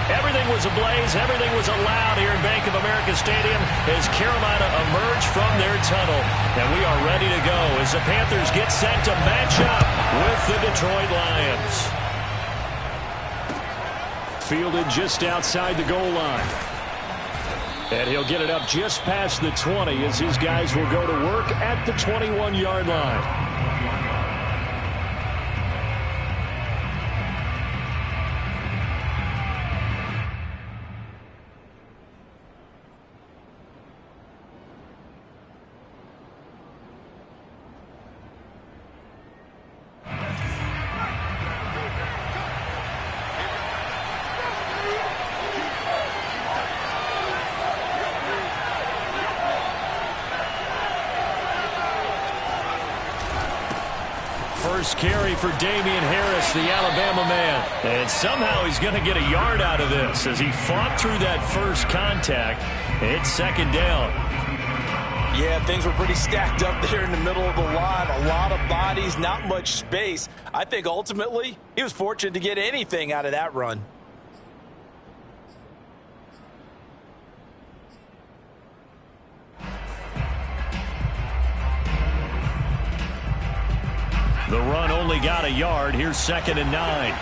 Everything was ablaze. Everything was allowed here in Bank of America Stadium as Carolina emerged from their tunnel. And we are ready to go as the Panthers get set to match up with the Detroit Lions. Fielded just outside the goal line. And he'll get it up just past the 20 as his guys will go to work at the 21-yard line. First carry for Damian Harris, the Alabama man. And somehow he's going to get a yard out of this as he fought through that first contact. It's second down. Yeah, things were pretty stacked up there in the middle of the line. A lot of bodies, not much space. I think ultimately he was fortunate to get anything out of that run. The run only got a yard. Here's 2nd and 9.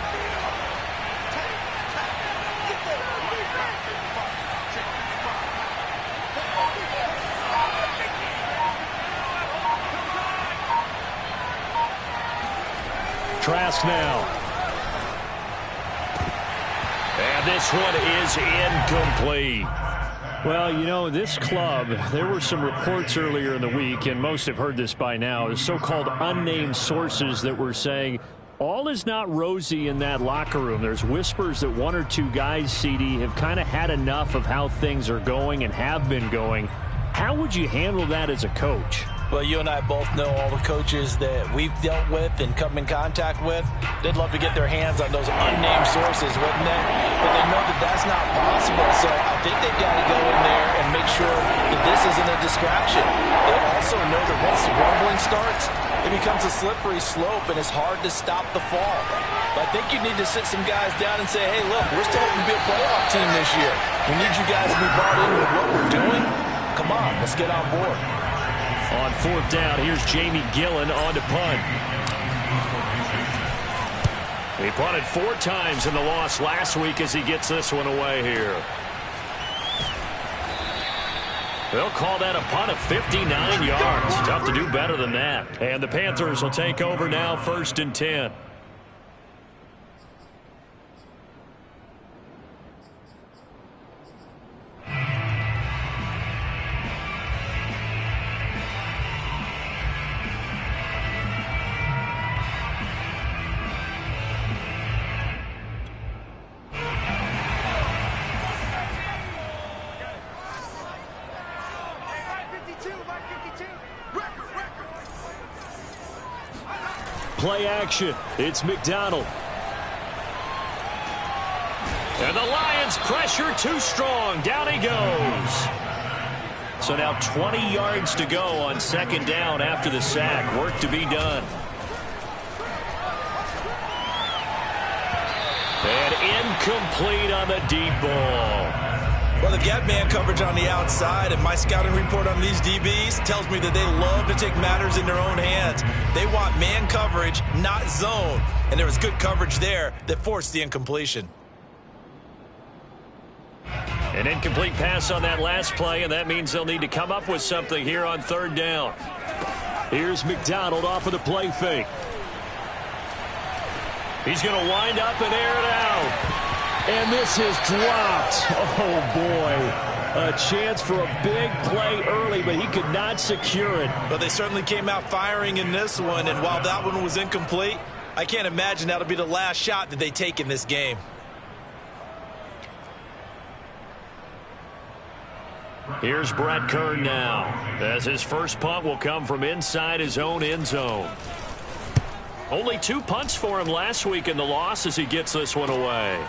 Trask now. And this one is incomplete. Well, you know, this club, there were some reports earlier in the week, and most have heard this by now, the so-called unnamed sources that were saying all is not rosy in that locker room. There's whispers that 1 or 2 guys, CD, have kind of had enough of how things are going and have been going. How would you handle that as a coach? Well, you and I both know all the coaches that we've dealt with and come in contact with. They'd love to get their hands on those unnamed sources, wouldn't they? But they know that that's not possible, so I think they've got to go in there and make sure that this isn't a distraction. They also know that once the rumbling starts, it becomes a slippery slope, and it's hard to stop the fall. But I think you need to sit some guys down and say, hey, look, we're still hoping to be a playoff team this year. We need you guys to be bought in with what we're doing. Come on, let's get on board. On 4th down, here's Jamie Gillen on to punt. He punted 4 times in the loss last week as he gets this one away here. They'll call that a punt of 59 yards. Tough to do better than that. And the Panthers will take over now, 1st and 10. Play action. It's McDonald. And the Lions pressure too strong. Down he goes. So now 20 yards to go on 2nd down after the sack. Work to be done. And incomplete on the deep ball. Well, they've got man coverage on the outside, and my scouting report on these DBs tells me that they love to take matters in their own hands. They want man coverage, not zone. And there was good coverage there that forced the incompletion. An incomplete pass on that last play, and that means they'll need to come up with something here on 3rd down. Here's McDonald off of the play fake. He's going to wind up and air it out. And this is dropped. Oh, boy. A chance for a big play early, but he could not secure it. But they certainly came out firing in this one, and while that one was incomplete, I can't imagine that'll be the last shot that they take in this game. Here's Brett Kern now, as his first punt will come from inside his own end zone. Only 2 punts for him last week in the loss as he gets this one away.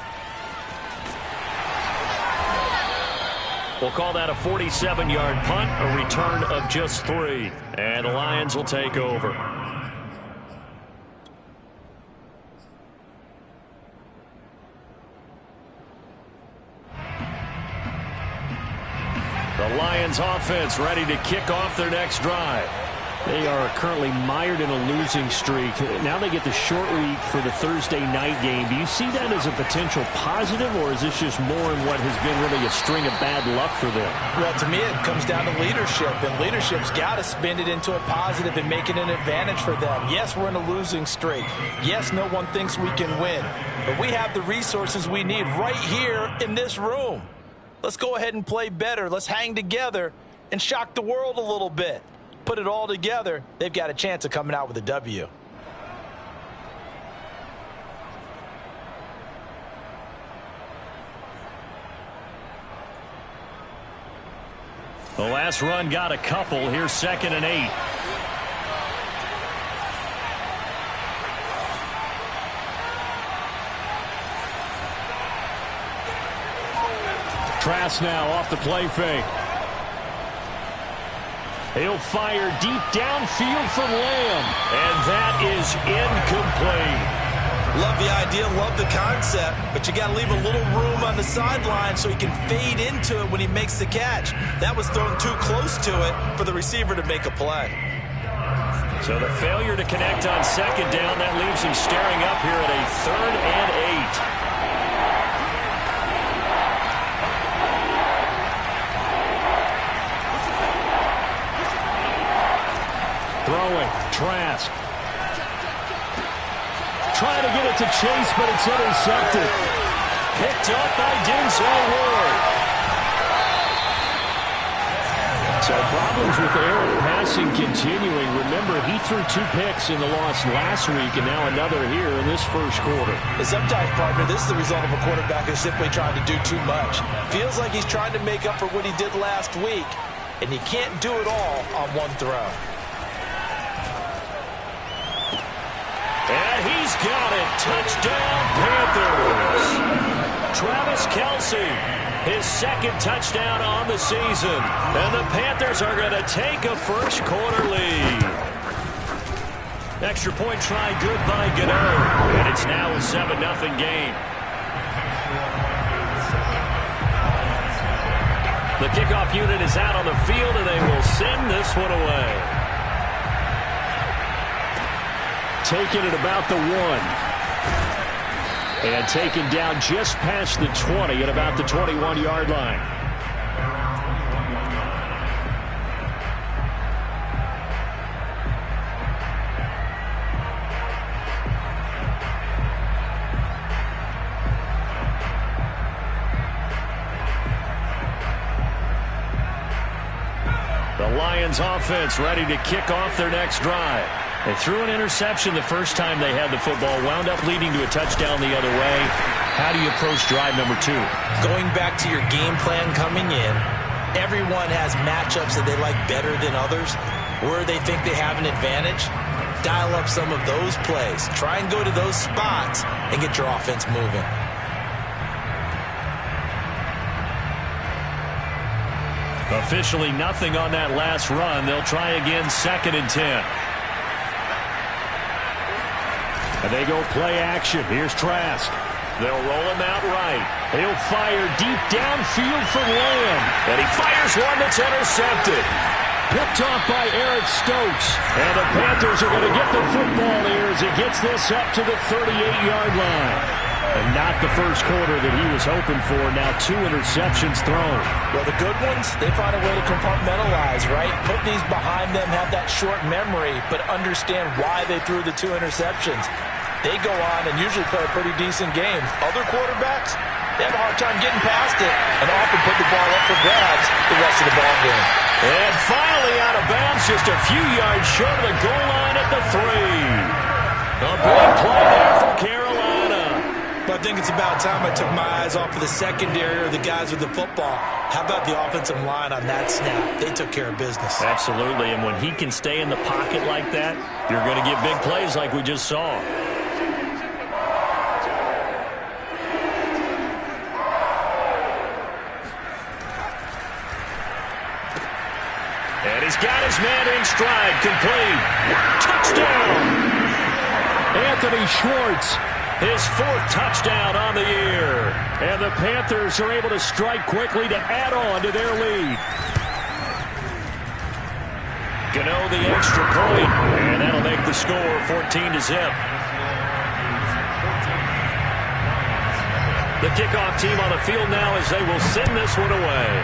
We'll call that a 47-yard punt, a return of just 3. And the Lions will take over. The Lions offense ready to kick off their next drive. They are currently mired in a losing streak. Now they get the short week for the Thursday night game. Do you see that as a potential positive, or is this just more in what has been really a string of bad luck for them? Well, to me, it comes down to leadership, and leadership's got to spin it into a positive and make it an advantage for them. Yes, we're in a losing streak. Yes, no one thinks we can win, but we have the resources we need right here in this room. Let's go ahead and play better. Let's hang together and shock the world a little bit. Put it all together, they've got a chance of coming out with a W. The last run got a couple. Here's 2nd and 8. Trask now off the play fake. He'll fire deep downfield for Lamb. And that is incomplete. Love the idea, love the concept, but you got to leave a little room on the sideline so he can fade into it when he makes the catch. That was thrown too close to it for the receiver to make a play. So the failure to connect on 2nd down, that leaves him staring up here at a 3rd and 8. Throwing, Trask. Trying to get it to Chase, but it's intercepted. Picked up by Denzel Ward. So problems with Aaron passing continuing. Remember, he threw 2 picks in the loss last week, and now another here in this first quarter. Sometimes, partner, this is the result of a quarterback who's simply trying to do too much. Feels like he's trying to make up for what he did last week, and he can't do it all on one throw. And he's got it. Touchdown, Panthers. Travis Kelce, his 2nd touchdown on the season. And the Panthers are going to take a first quarter lead. Extra point try good by Gano. And it's now a 7-0 game. The kickoff unit is out on the field, and they will send this one away. Taken at about the 1. And taken down just past the 20 at about the 21-yard line. The Lions offense ready to kick off their next drive. They threw an interception the first time they had the football, wound up leading to a touchdown the other way. How do you approach drive number 2? Going back to your game plan coming in, everyone has matchups that they like better than others, where they think they have an advantage. Dial up some of those plays. Try and go to those spots and get your offense moving. Officially nothing on that last run. They'll try again, 2nd and 10. And they go play action. Here's Trask. They'll roll him out right. He'll fire deep downfield for Lamb. And he fires one that's intercepted. Picked off by Eric Stokes. And the Panthers are going to get the football here as he gets this up to the 38-yard line. And not the first quarter that he was hoping for. Now 2 interceptions thrown. Well, the good ones, they find a way to compartmentalize, right? Put these behind them, have that short memory, but understand why they threw the 2 interceptions. They go on and usually play a pretty decent game. Other quarterbacks, they have a hard time getting past it and often put the ball up for grabs the rest of the ball game. And finally out of bounds, just a few yards short of the goal line at the 3. A big play there for Carolina. But I think it's about time I took my eyes off of the secondary or the guys with the football. How about the offensive line on that snap? They took care of business. Absolutely, and when he can stay in the pocket like that, you're going to get big plays like we just saw. And he's got his man in stride, complete. Touchdown! Anthony Schwartz His 4th touchdown on the year. And the Panthers are able to strike quickly to add on to their lead. Gano the extra point, and that'll make the score 14-0. The kickoff team on the field now as they will send this one away.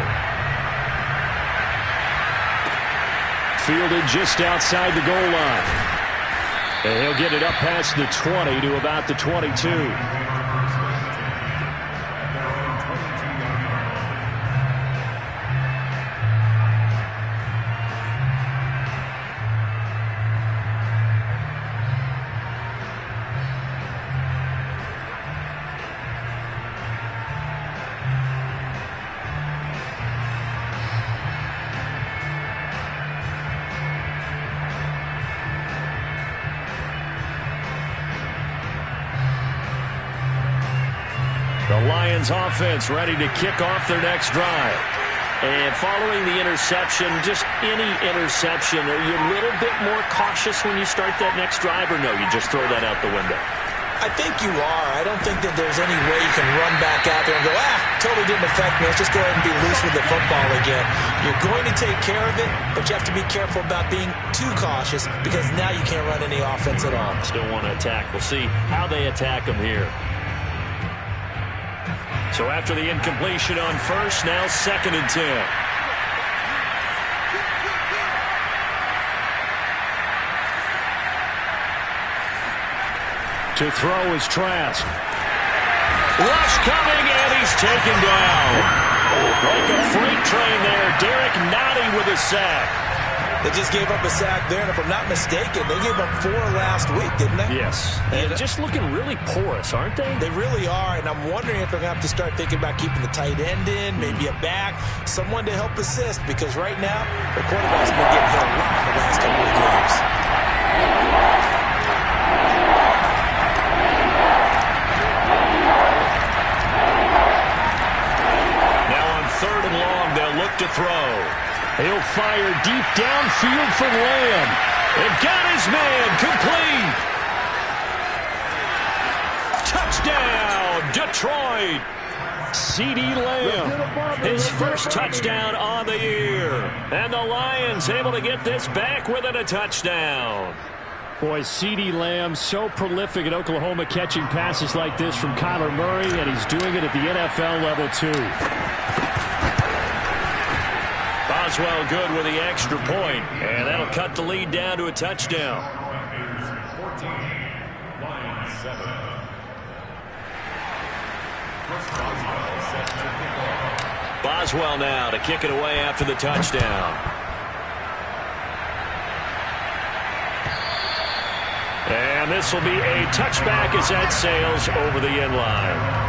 Fielded just outside the goal line. And he'll get it up past the 20 to about the 22. The Lions offense ready to kick off their next drive. And following the interception, just any interception, are you a little bit more cautious when you start that next drive, or no, you just throw that out the window? I think you are. I don't think that there's any way you can run back out there and go, totally didn't affect me. Let's just go ahead and be loose with the football again. You're going to take care of it, but you have to be careful about being too cautious because now you can't run any offense at all. Still want to attack. We'll see how they attack them here. So after the incompletion on first, now 2nd and 10. To throw is Trask. Rush coming, and he's taken down. Like a freight train there, Derek Nottie with a sack. They just gave up a sack there, and if I'm not mistaken, they gave up 4 last week, didn't they? Yes. And just looking really porous, aren't they? They really are, and I'm wondering if they're going to have to start thinking about keeping the tight end in, maybe a back, someone to help assist, because right now, the quarterback's been getting hit a lot the last couple of games. Now on 3rd and long, they'll look to throw. He'll fire deep downfield for Lamb. And got his man complete. Touchdown, Detroit. CeeDee Lamb, his first touchdown on the year. And the Lions able to get this back within a touchdown. Boy, CeeDee Lamb so prolific at Oklahoma catching passes like this from Kyler Murray, and he's doing it at the NFL level too. Boswell good with the extra point, and that'll cut the lead down to a touchdown. Boswell now to kick it away after the touchdown. And this will be a touchback as that sails over the end line.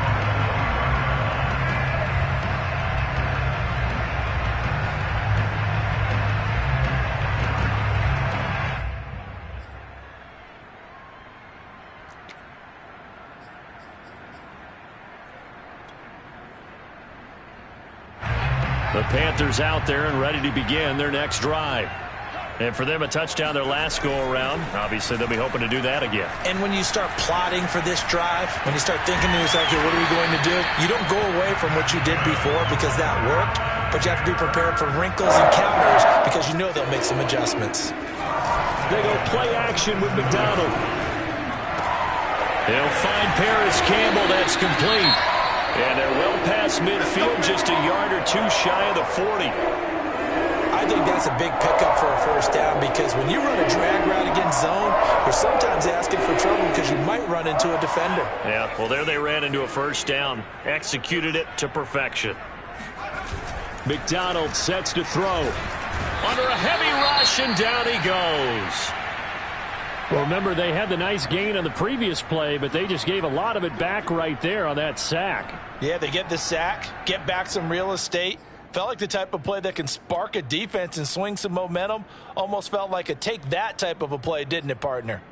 The Panthers out there and ready to begin their next drive. And for them, a touchdown their last go-around. Obviously, they'll be hoping to do that again. And when you start plotting for this drive, when you start thinking to yourself, okay, what are we going to do? You don't go away from what you did before because that worked, but you have to be prepared for wrinkles and counters because you know they'll make some adjustments. They go play action with McDonald. They'll find Paris Campbell. That's complete. And they're well past midfield, just a yard or 2 shy of the 40. I think that's a big pickup for a first down because when you run a drag route against zone, you're sometimes asking for trouble because you might run into a defender. Yeah, well, there they ran into a first down. Executed it to perfection. McDonald sets to throw. Under a heavy rush, and down he goes. Well, remember, they had the nice gain on the previous play, but they just gave a lot of it back right there on that sack. Yeah, they get the sack, get back some real estate. Felt like the type of play that can spark a defense and swing some momentum. Almost felt like a take-that type of a play, didn't it, partner?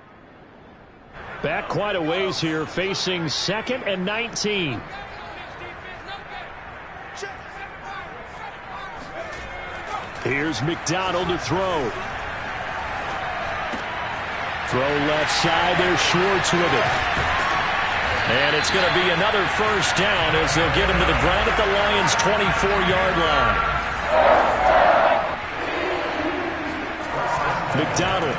Back quite a ways here, facing 2nd and 19. Here's McDonald to throw. Throw left side, there's Schwartz with it. And it's going to be another first down as they'll get him to the ground at the Lions' 24-yard line. McDonald.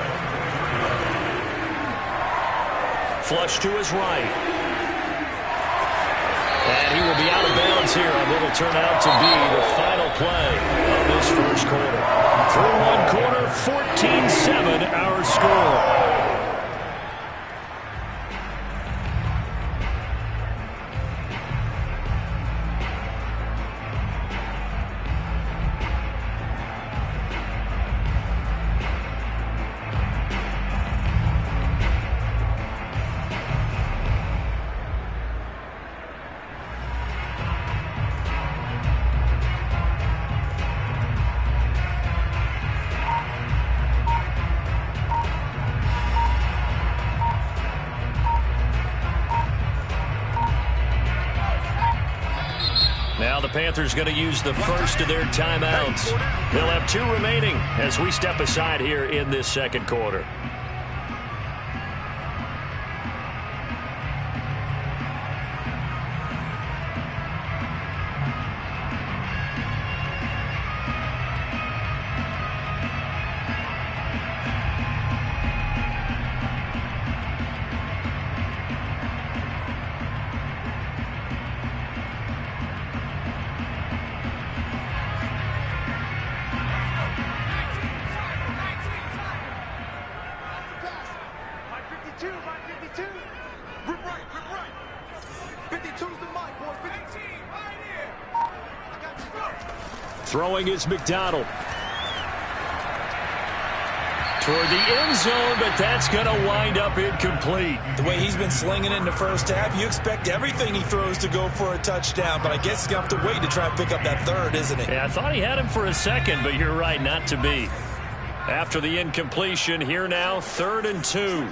Flush to his right. And he will be out of bounds here on what will turn out to be the final play of this first quarter. Through one quarter, 14-7 our score. Now the Panthers going to use the first of their timeouts. They'll have 2 remaining as we step aside here in this second quarter. Throwing is McDonald. Toward the end zone, but that's going to wind up incomplete. The way he's been slinging in the first half, you expect everything he throws to go for a touchdown, but I guess he's going to have to wait to try and pick up that third, isn't he? Yeah, I thought he had him for a second, but you're right, not to be. After the incompletion, here now, 3rd and 2.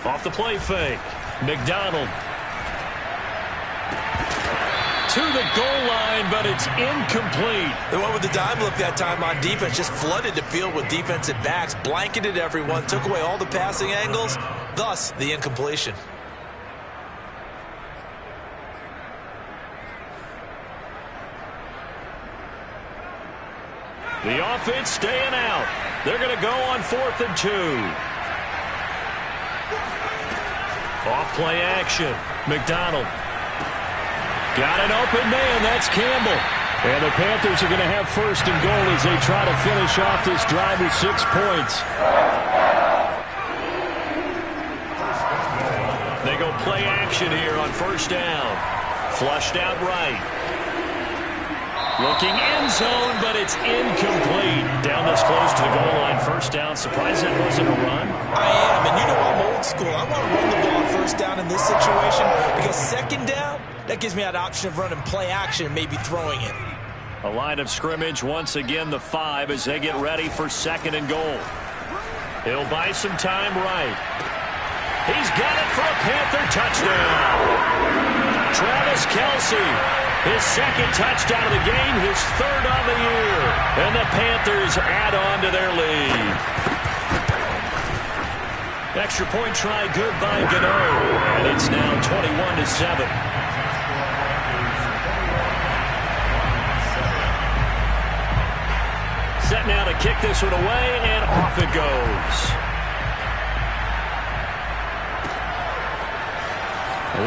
Off the play fake. McDonald. To the goal line, but it's incomplete. The one with the dime look that time on defense just flooded the field with defensive backs, blanketed everyone, took away all the passing angles, thus the incompletion. The offense staying out. They're going to go on 4th and 2. Off play action. McDonald. Got an open man. That's Campbell. And the Panthers are going to have 1st and goal as they try to finish off this drive with 6 points. They go play action here on 1st down. Flushed out right. Looking end zone, but it's incomplete. Down this close to the goal line. 1st down. Surprised that wasn't a run. I am, and you know I'm old school. I want to run the ball 1st down in this situation because 2nd down, that gives me that option of running play action and maybe throwing it. A line of scrimmage once again, the 5 as they get ready for 2nd and goal. He'll buy some time right. He's got it for a Panther touchdown. Travis Kelce. His 2nd touchdown of the game, his 3rd on the year. And the Panthers add on to their lead. Extra point try good by Gano. And it's now 21-7. Set now to kick this one away, and off it goes.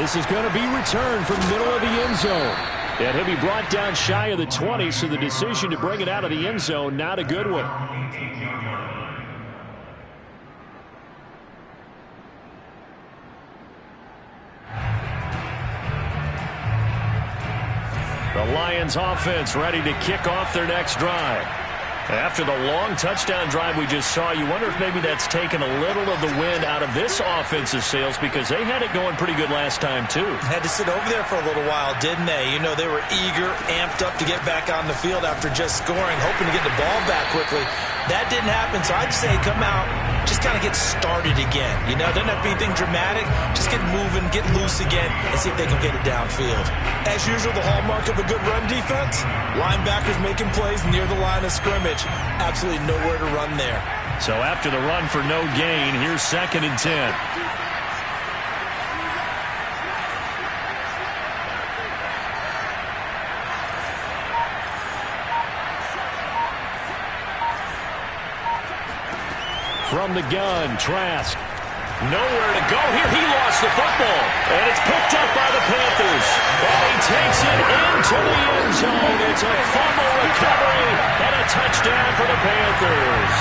This is going to be returned from the middle of the end zone. And he'll be brought down shy of the 20, so the decision to bring it out of the end zone, not a good one. The Lions offense ready to kick off their next drive. After the long touchdown drive we just saw, you wonder if maybe that's taken a little of the wind out of this offensive sails because they had it going pretty good last time, too. Had to sit over there for a little while, didn't they? You know, they were eager, amped up to get back on the field after just scoring, hoping to get the ball back quickly. that didn't happen, so I'd say come out, just kind of get started again. You know, doesn't have to be anything dramatic. Just get moving, get loose again, and see if they can get it downfield. As usual, the hallmark of a good run defense, linebackers making plays near the line of scrimmage. Absolutely nowhere to run there. So after the run for no gain, here's 2nd and 10. From the gun, Trask. Nowhere to go here. He lost the football. And it's picked up by the Panthers. And he takes it into the end zone. It's a fumble recovery and a touchdown for the Panthers.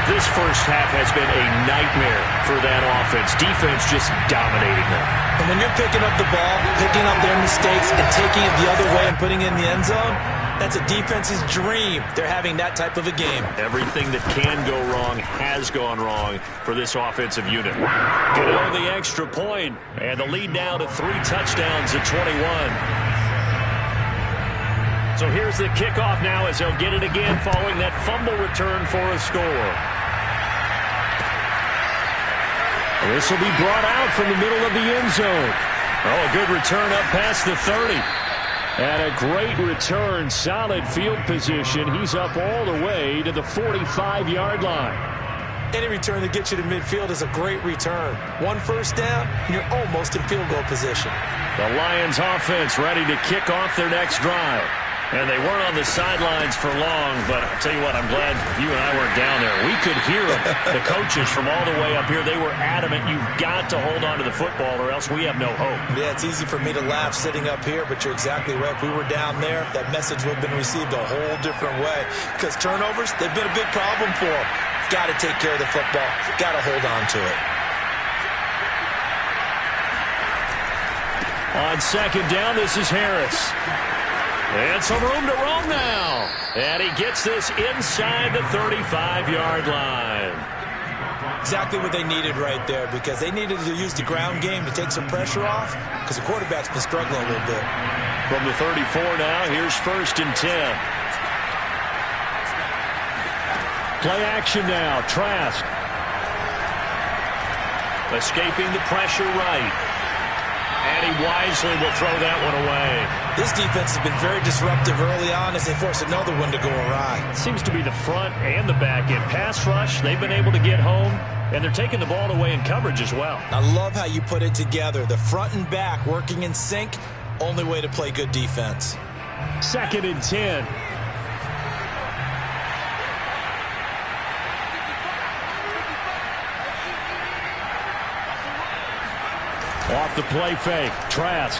This first half has been a nightmare for that offense. Defense just dominating them. And when you're picking up the ball, picking up their mistakes, and taking it the other way and putting it in the end zone, that's a defense's dream. They're having that type of a game. Everything that can go wrong has gone wrong for this offensive unit. Get on the extra point, and the lead now to 3 touchdowns at 21. So here's the kickoff now as they'll get it again following that fumble return for a score. This will be brought out from the middle of the end zone. Oh, a good return up past the 30. And a great return, solid field position. He's up all the way to the 45-yard line. Any return that gets you to midfield is a great return. 1 first down, and you're almost in field goal position. The Lions offense ready to kick off their next drive. And they weren't on the sidelines for long, but I'll tell you what, I'm glad you and I weren't down there. We could hear them, the coaches from all the way up here. They were adamant, you've got to hold on to the football or else we have no hope. Yeah, it's easy for me to laugh sitting up here, but you're exactly right. If we were down there, that message would have been received a whole different way. Because turnovers, they've been a big problem for them. Got to take care of the football. Got to hold on to it. On 2nd down, this is Harris. And some room to roam now. And he gets this inside the 35-yard line. Exactly what they needed right there, because they needed to use the ground game to take some pressure off, because the quarterback's been struggling a little bit. From the 34 now, here's 1st and 10. Play action now, Trask. Escaping the pressure right. And he wisely will throw that one away. This defense has been very disruptive early on as they force another one to go awry. It seems to be the front and the back end. Pass rush, they've been able to get home, and they're taking the ball away in coverage as well. I love how you put it together. The front and back working in sync, only way to play good defense. 2nd and 10. Off the play fake, Trask.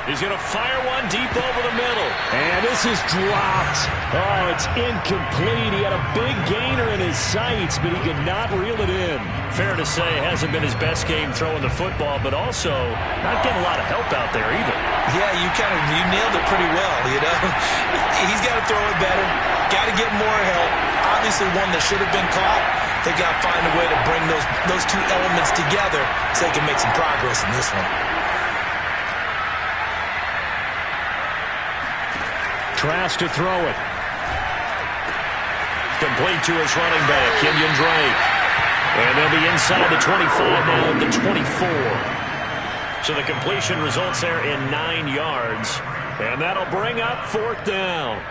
He's going to fire one deep over the middle. And this is dropped. Oh, it's incomplete. He had a big gainer in his sights, but he could not reel it in. Fair to say, it hasn't been his best game throwing the football, but also not getting a lot of help out there either. Yeah, you nailed it pretty well, you know. He's got to throw it better. Got to get more help. Obviously one that should have been caught. They got to find a way to bring those two elements together so they can make some progress in this one. Trask to throw it. Complete to his running back, Kenyon Drake. And they'll be inside the 25 now at the 24. So the completion results there in 9 yards. And that'll bring up 4th down.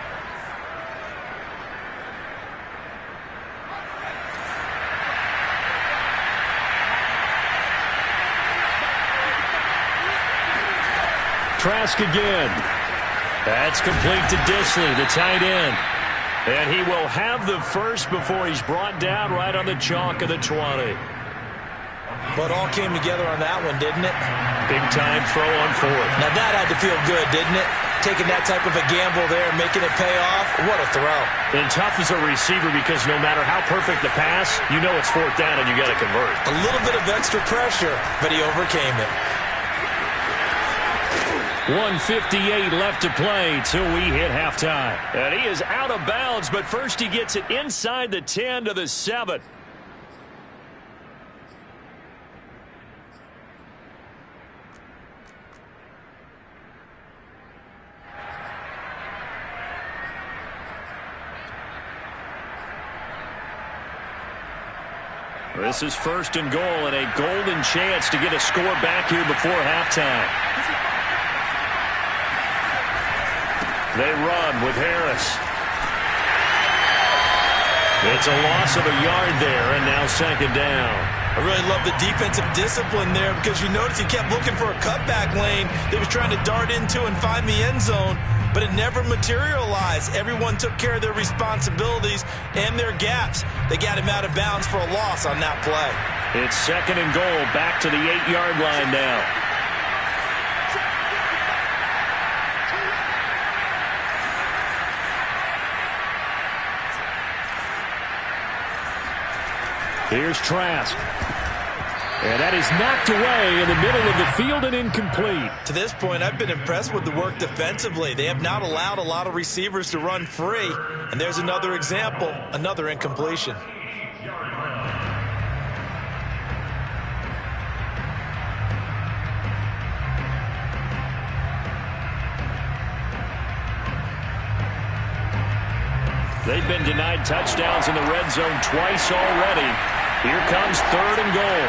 Trask again. That's complete to Disley, the tight end. And he will have the first before he's brought down right on the chalk of the 20. But all came together on that one, didn't it? Big time throw on 4th. Now that had to feel good, didn't it? Taking that type of a gamble there and making it pay off. What a throw. And tough as a receiver because no matter how perfect the pass, you know it's 4th down and you got to convert. A little bit of extra pressure, but he overcame it. 1:58 left to play till we hit halftime. And he is out of bounds, but first he gets it inside the 10 to the 7. This is 1st and goal and a golden chance to get a score back here before halftime. They run with Harris. It's a loss of a yard there, and now 2nd down. I really love the defensive discipline there because you notice he kept looking for a cutback lane. They was trying to dart into and find the end zone, but it never materialized. Everyone took care of their responsibilities and their gaps. They got him out of bounds for a loss on that play. It's 2nd and goal, back to the 8-yard line now. Here's Trask. And that is knocked away in the middle of the field and incomplete. To this point, I've been impressed with the work defensively. They have not allowed a lot of receivers to run free. And there's another example, another incompletion. They've been denied touchdowns in the red zone twice already. Here comes 3rd and goal.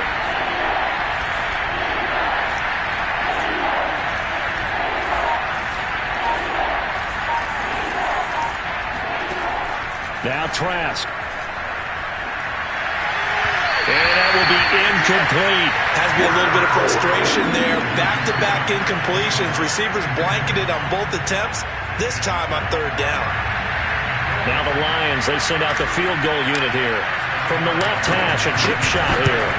Now Trask. And that will be incomplete. Has to be a little bit of frustration there. Back-to-back incompletions. Receivers blanketed on both attempts, this time on 3rd down. Now the Lions, they send out the field goal unit here. From the left hash, a chip shot here.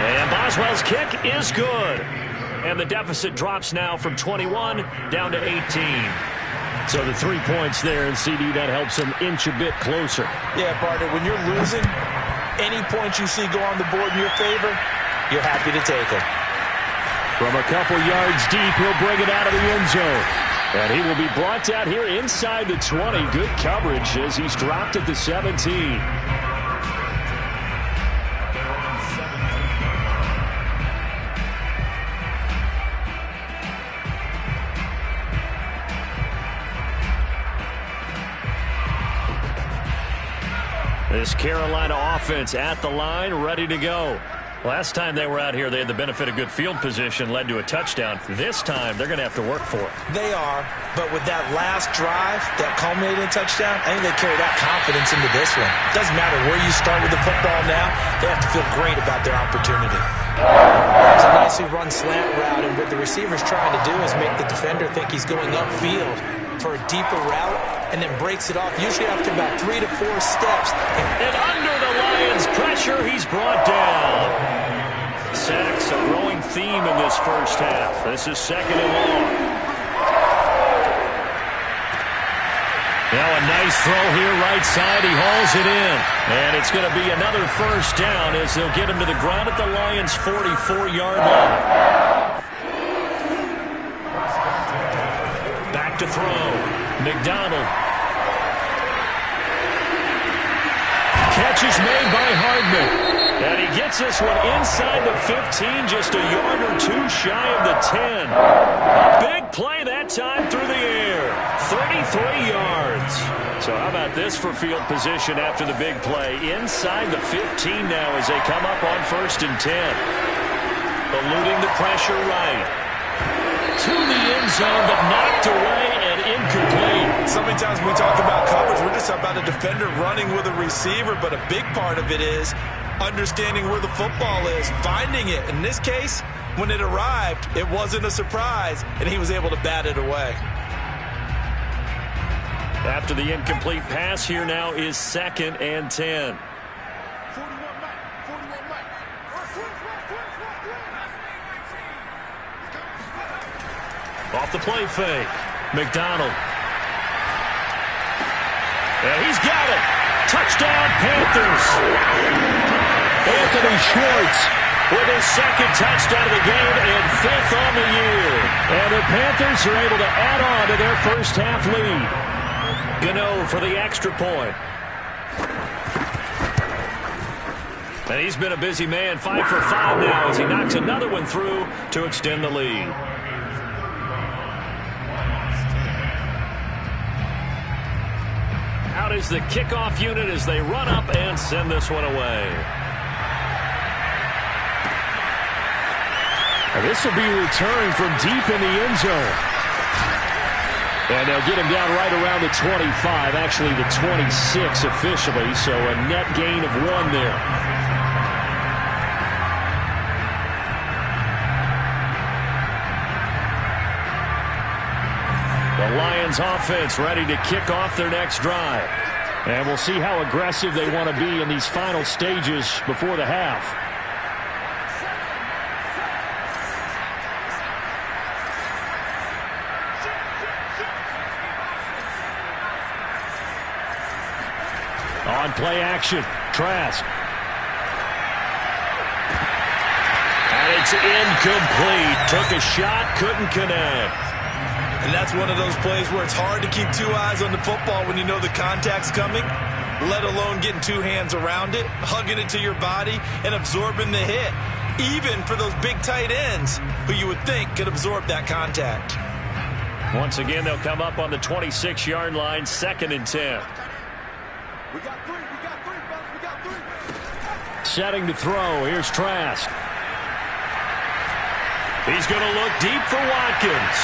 And Boswell's kick is good. And the deficit drops now from 21 down to 18. So the 3 points there, and CD, that helps them inch a bit closer. Yeah, partner, when you're losing, any points you see go on the board in your favor, you're happy to take them. From a couple yards deep, he'll bring it out of the end zone. And he will be brought down here inside the 20. Good coverage as he's dropped at the 17. This Carolina offense at the line, ready to go. Last time they were out here, they had the benefit of good field position, led to a touchdown. This time, they're going to have to work for it. They are, but with that last drive, that culminating touchdown, I think they carry that confidence into this one. Doesn't matter where you start with the football now, they have to feel great about their opportunity. It's a nicely run slant route, and what the receiver's trying to do is make the defender think he's going upfield for a deeper route, and then breaks it off, usually after about 3 to 4 steps. And under the Lions' pressure, he's brought down. Sacks, a growing theme in this first half. This is 2nd and long. Now a nice throw here, right side. He hauls it in. And it's going to be another 1st down as they'll get him to the ground at the Lions' 44-yard line. Back to throw. McDonald. Catch is made by Hardman. And he gets this one inside the 15, just a yard or 2 shy of the 10. A big play that time through the air. 33 yards. So how about this for field position after the big play? Inside the 15 now as they come up on 1st and 10. Eluding the pressure right. To the end zone, but knocked away and incomplete. So many times when we talk about coverage, we're just about a defender running with a receiver, but a big part of it is understanding where the football is, finding it. In this case, when it arrived, it wasn't a surprise, and he was able to bat it away. After the incomplete pass, here now is 2nd and 10. Off the play fake. McDonald. And he's got it. Touchdown, Panthers. Anthony Schwartz with his 2nd touchdown of the game and 5th on the year. And the Panthers are able to add on to their first half lead. Gano for the extra point. And he's been a busy man, 5 for 5 now as he knocks another one through to extend the lead. Out is the kickoff unit as they run up and send this one away. And this will be returned from deep in the end zone. And they'll get him down right around the 25, actually the 26 officially, so a net gain of 1 there. The Lions offense ready to kick off their next drive. And we'll see how aggressive they want to be in these final stages before the half. On play action, Trask. And it's incomplete. Took a shot, couldn't connect. And that's one of those plays where it's hard to keep 2 eyes on the football when you know the contact's coming, let alone getting 2 hands around it, hugging it to your body, and absorbing the hit, even for those big tight ends who you would think could absorb that contact. Once again, they'll come up on the 26-yard line, 2nd and 10. We got 3, fellas, we got 3. Setting to throw, here's Trask. He's going to look deep for Watkins.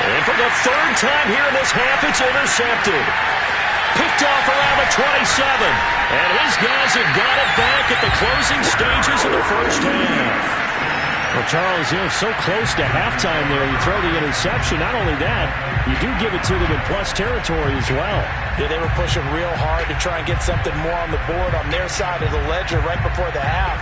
And for the 3rd time here in this half, it's intercepted. Picked off around the 27. And his guys have got it back at the closing stages of the first half. Well, Charles, you're so close to halftime there. You throw the interception. Not only that, you do give it to them in plus territory as well. Yeah, they were pushing real hard to try and get something more on the board on their side of the ledger right before the half.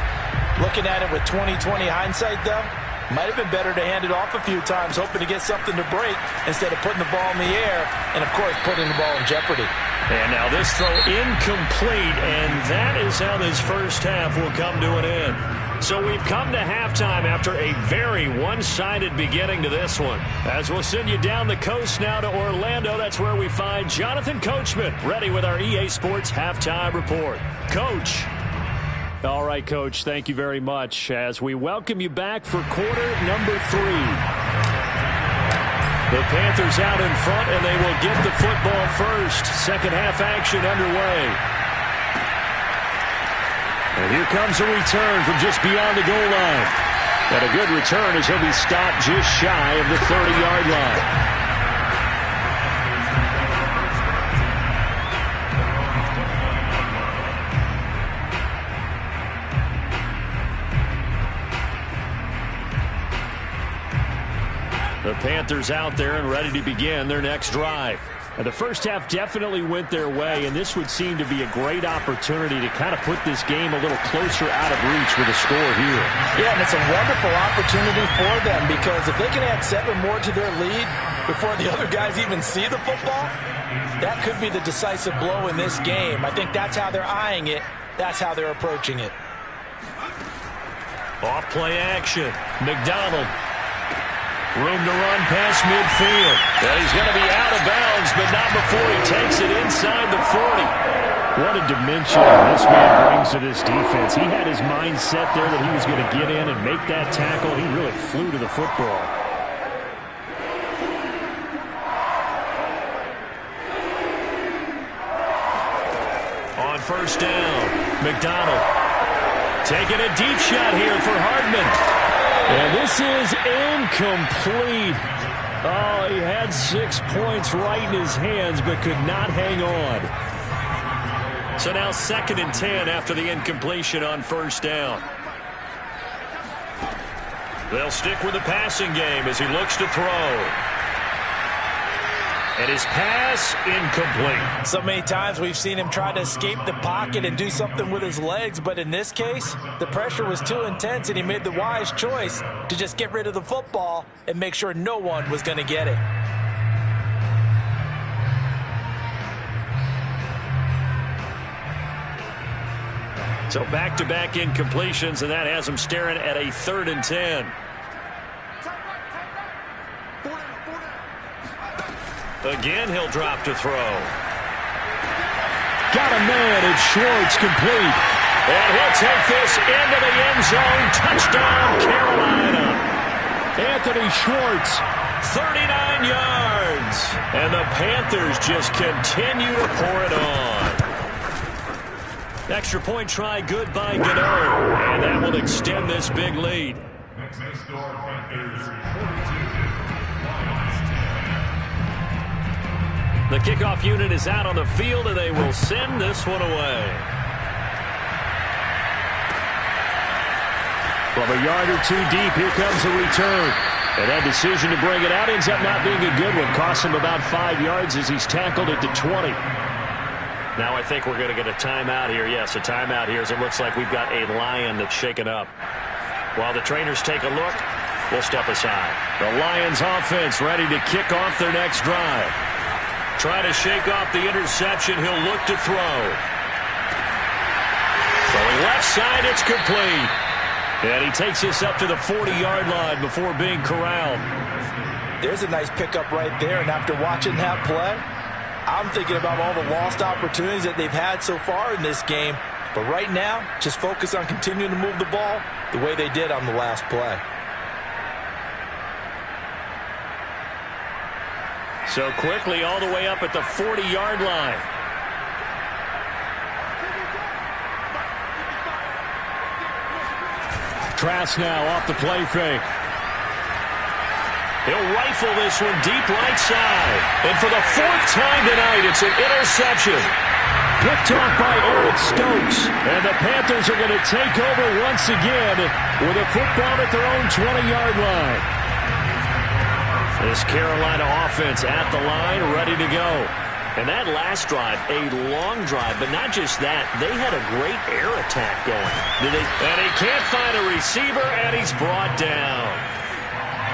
Looking at it with 20/20 hindsight, though, might have been better to hand it off a few times, hoping to get something to break instead of putting the ball in the air and, of course, putting the ball in jeopardy. And now this throw incomplete, and that is how this first half will come to an end. So we've come to halftime after a very one-sided beginning to this one. As we'll send you down the coast now to Orlando, that's where we find Jonathan Coachman ready with our EA Sports Halftime Report. Coach. All right, Coach, thank you very much as we welcome you back for quarter number 3. The Panthers out in front, and they will get the football first. Second half action underway. And here comes a return from just beyond the goal line. And a good return as he'll be stopped just shy of the 30-yard line. The Panthers out there and ready to begin their next drive. And the first half definitely went their way, and this would seem to be a great opportunity to kind of put this game a little closer out of reach with a score here. Yeah, and it's a wonderful opportunity for them because if they can add 7 more to their lead before the other guys even see the football, that could be the decisive blow in this game. I think that's how they're eyeing it. That's how they're approaching it. Off play action. McDonald. Room to run past midfield. And he's going to be out of bounds, but not before he takes it inside the 40. What a dimension this man brings to this defense. He had his mind set there that he was going to get in and make that tackle. He really flew to the football. On first down, McDonald taking a deep shot here for Hardman. And this is incomplete. Oh, he had 6 points right in his hands, but could not hang on. So now 2nd and 10 after the incompletion on first down. They'll stick with the passing game as he looks to throw. And his pass incomplete. So many times we've seen him try to escape the pocket and do something with his legs, but in this case, the pressure was too intense and he made the wise choice to just get rid of the football and make sure no one was going to get it. So back-to-back incompletions, and that has him staring at a 3rd and 10. Again, he'll drop to throw. Got a man, it's Schwartz, complete. And he'll take this into the end zone. Touchdown, Carolina. Anthony Schwartz, 39 yards. And the Panthers just continue to pour it on. Extra point try good by Gano. And that will extend this big lead. Score Panthers 42, Lions 10. The kickoff unit is out on the field, and they will send this one away. From a yard or two deep, here comes the return. And that decision to bring it out ends up not being a good one. Costs him about 5 yards as he's tackled at the 20. Now I think we're going to get a timeout here. Yes, a timeout here as it looks like we've got a Lion that's shaken up. While the trainers take a look, we'll step aside. The Lions offense ready to kick off their next drive. Try to shake off the interception. He'll look to throw. Throwing left side, it's complete. And he takes this up to the 40-yard line before being corralled. There's a nice pickup right there, and after watching that play, I'm thinking about all the lost opportunities that they've had so far in this game. But right now, just focus on continuing to move the ball the way they did on the last play. So quickly all the way up at the 40-yard line. Trask now off the play fake. He'll rifle this one deep right side. And for the 4th time tonight, it's an interception. Picked off by Eric Stokes. And the Panthers are going to take over once again with a football at their own 20-yard line. This Carolina offense at the line, ready to go. And that last drive, a long drive, but not just that. They had a great air attack going. And he can't find a receiver, and he's brought down.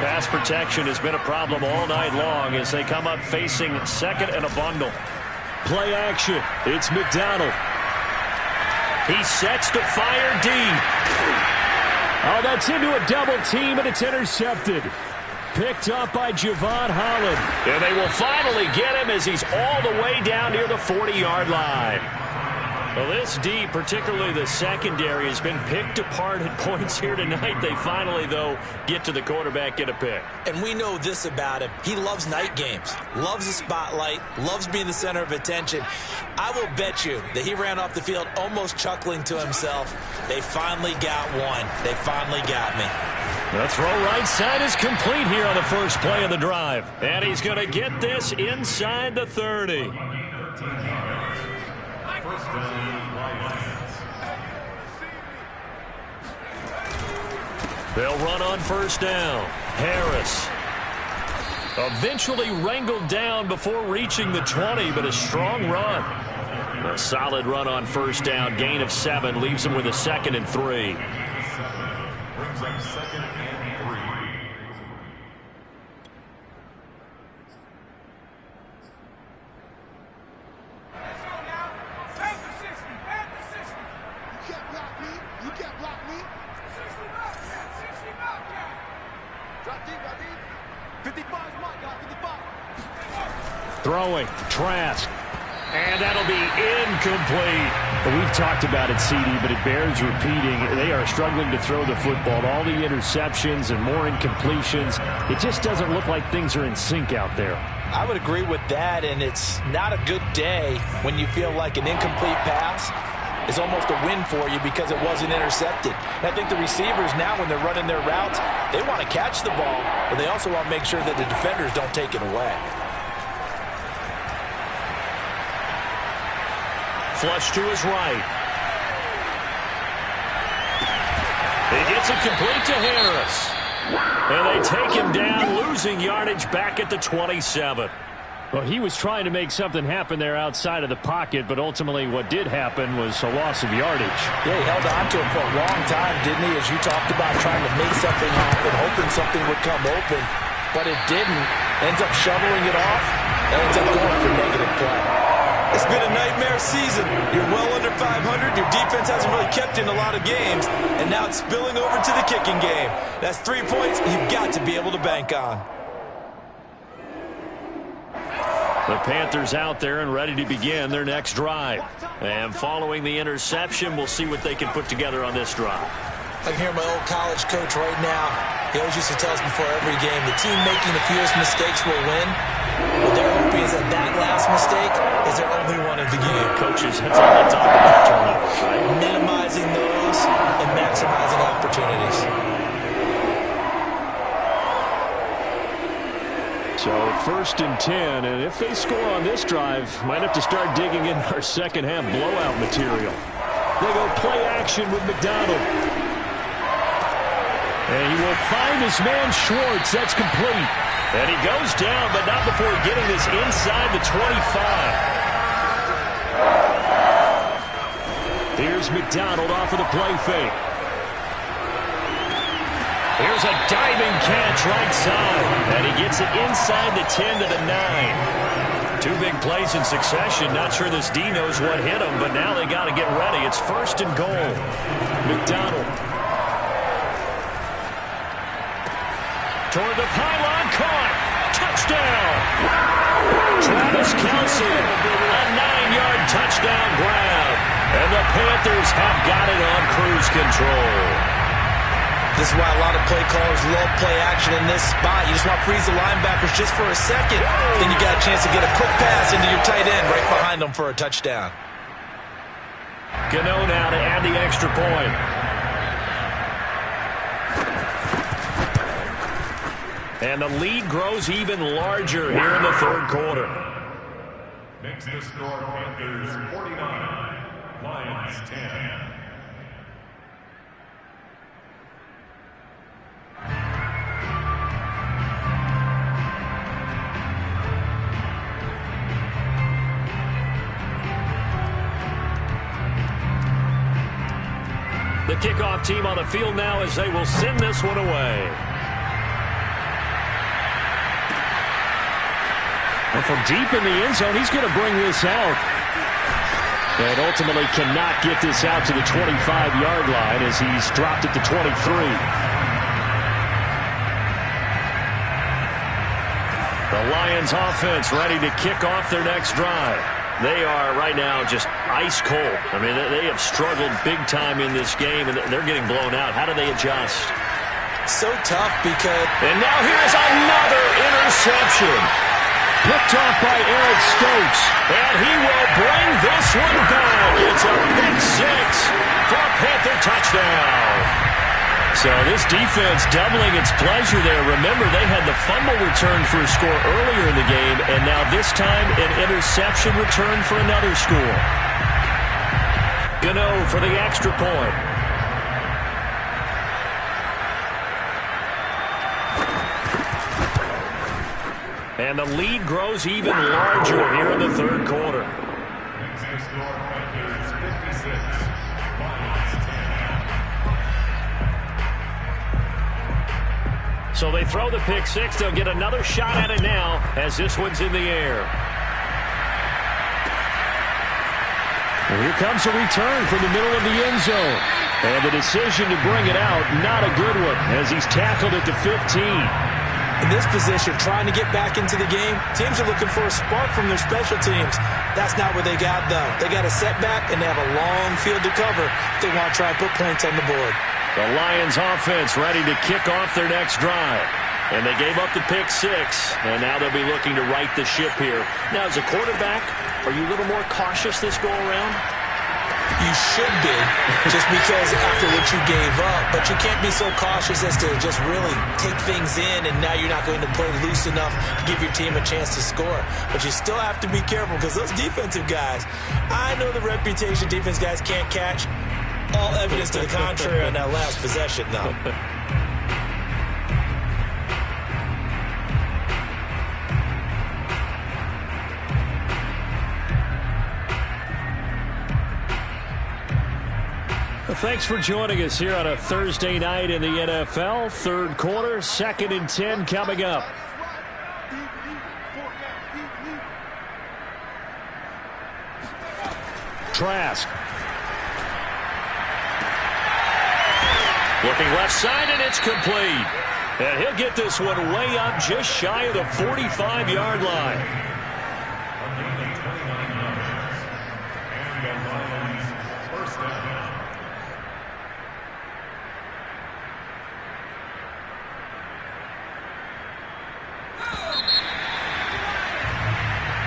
Pass protection has been a problem all night long as they come up facing second and a bundle. Play action. It's McDonald. He sets to fire deep. Oh, that's into a double team, and it's intercepted. Picked up by Javon Holland. And they will finally get him as he's all the way down near the 40-yard line. Well, this D, particularly the secondary, has been picked apart at points here tonight. They finally, though, get to the quarterback, get a pick. And we know this about him. He loves night games, loves the spotlight, loves being the center of attention. I will bet you that he ran off the field almost chuckling to himself. They finally got one. They finally got me. The throw right side is complete here on the first play of the drive. And he's going to get this inside the 30. They'll run on first down. Harris eventually wrangled down before reaching the 20, but a strong run. A solid run on first down. Gain of 7 leaves him with a 2nd and 3. Brings up 2nd and 3. Throwing, Trask. And that'll be incomplete. Well, we've talked about it, CD, but it bears repeating. They are struggling to throw the football. All the interceptions and more incompletions. It just doesn't look like things are in sync out there. I would agree with that, and it's not a good day when you feel like an incomplete pass is almost a win for you because it wasn't intercepted. And I think the receivers now, when they're running their routes, they want to catch the ball, but they also want to make sure that the defenders don't take it away. Flush to his right. He gets it complete to Harris. And they take him down, losing yardage back at the 27. Well, he was trying to make something happen there outside of the pocket, but ultimately what did happen was a loss of yardage. Yeah, he held on to it for a long time, didn't he? As you talked about trying to make something happen, hoping something would come open, but it didn't. Ends up shoveling it off, and ends up going for negative play. It's been a nightmare season. You're well under 500. Your defense hasn't really kept in a lot of games, and now it's spilling over to the kicking game. That's 3 points you've got to be able to bank on. The Panthers out there and ready to begin their next drive. And following the interception, we'll see what they can put together on this drive. I can hear my old college coach right now. He always used to tell us before every game, the team making the fewest mistakes will win. What they're hoping is that last mistake is their only one of the game. Coaches, that's all they talk about, turnovers, right? Minimizing those and maximizing opportunities. So 1st and 10, and if they score on this drive, might have to start digging in our second half blowout material. They go play action with McDonald. And he will find his man Schwartz. That's complete. And he goes down, but not before getting this inside the 25. Here's McDonald off of the play fake. Here's a diving catch right side. And he gets it inside the 10 to the 9. 2 big plays in succession. Not sure this D knows what hit him, but now they got to get ready. It's 1st and goal. McDonald. Toward the pylon, caught. Touchdown. Travis Kelce, a 9-yard touchdown grab. And the Panthers have got it on cruise control. This is why a lot of play callers love play action in this spot. You just want to freeze the linebackers just for a second. Then you got a chance to get a quick pass into your tight end right behind them for a touchdown. Gano now to add the extra point. And the lead grows even larger here in the 3rd quarter. Makes the score Panthers 49, Lions 10. The kickoff team on the field now as they will send this one away. And from deep in the end zone, he's going to bring this out. And ultimately cannot get this out to the 25-yard line as he's dropped it to 23. The Lions offense ready to kick off their next drive. They are right now just ice cold. I mean, they have struggled big time in this game, and they're getting blown out. How do they adjust? So tough because... And now here's another interception. Picked off by Eric Stokes. And he will bring this one back. It's a pick 6 for a Panther touchdown. So this defense doubling its pleasure there. Remember, they had the fumble return for a score earlier in the game, and now this time an interception return for another score. Gano for the extra point. And the lead grows even larger here in the 3rd quarter. Makes the score Panthers 56, Lions 10. So they throw the pick 6. They'll get another shot at it now as this one's in the air. And here comes a return from the middle of the end zone. And the decision to bring it out, not a good one, as he's tackled at the 15. In this position, trying to get back into the game, teams are looking for a spark from their special teams. That's not what they got, though. They got a setback, and they have a long field to cover if they want to try and put points on the board. The Lions offense ready to kick off their next drive. And they gave up the pick 6, and now they'll be looking to right the ship here. Now, as a quarterback, are you a little more cautious this go-around? You should be, just because after what you gave up. But you can't be so cautious as to just really take things in, and now you're not going to play loose enough to give your team a chance to score. But you still have to be careful because those defensive guys, I know the reputation defense guys can't catch. All evidence to the contrary on that last possession, though. Thanks for joining us here on a Thursday night in the NFL. 3rd quarter, 2nd and 10 coming up. Trask. Looking left side, and it's complete. And he'll get this one way up just shy of the 45-yard line.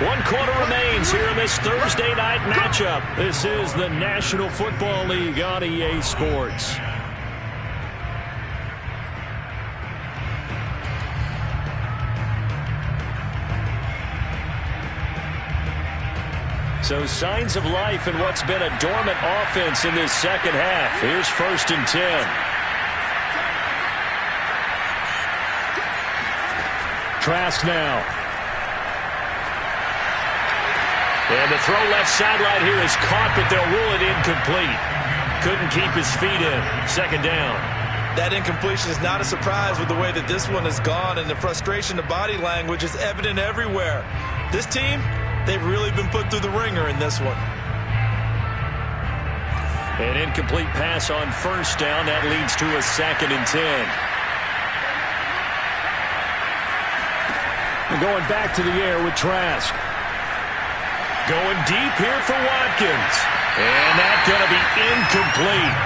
One quarter remains here in this Thursday night matchup. This is the National Football League on EA Sports. So signs of life in what's been a dormant offense in this second half. Here's 1st and 10. Trask now. And the throw left sideline here is caught, but they'll rule it incomplete. Couldn't keep his feet in. 2nd down. That incompletion is not a surprise with the way that this one has gone, and the frustration, the body language is evident everywhere. This team, they've really been put through the ringer in this one. An incomplete pass on 1st down. That leads to a 2nd and 10. We're going back to the air with Trask. Going deep here for Watkins. And that's going to be incomplete.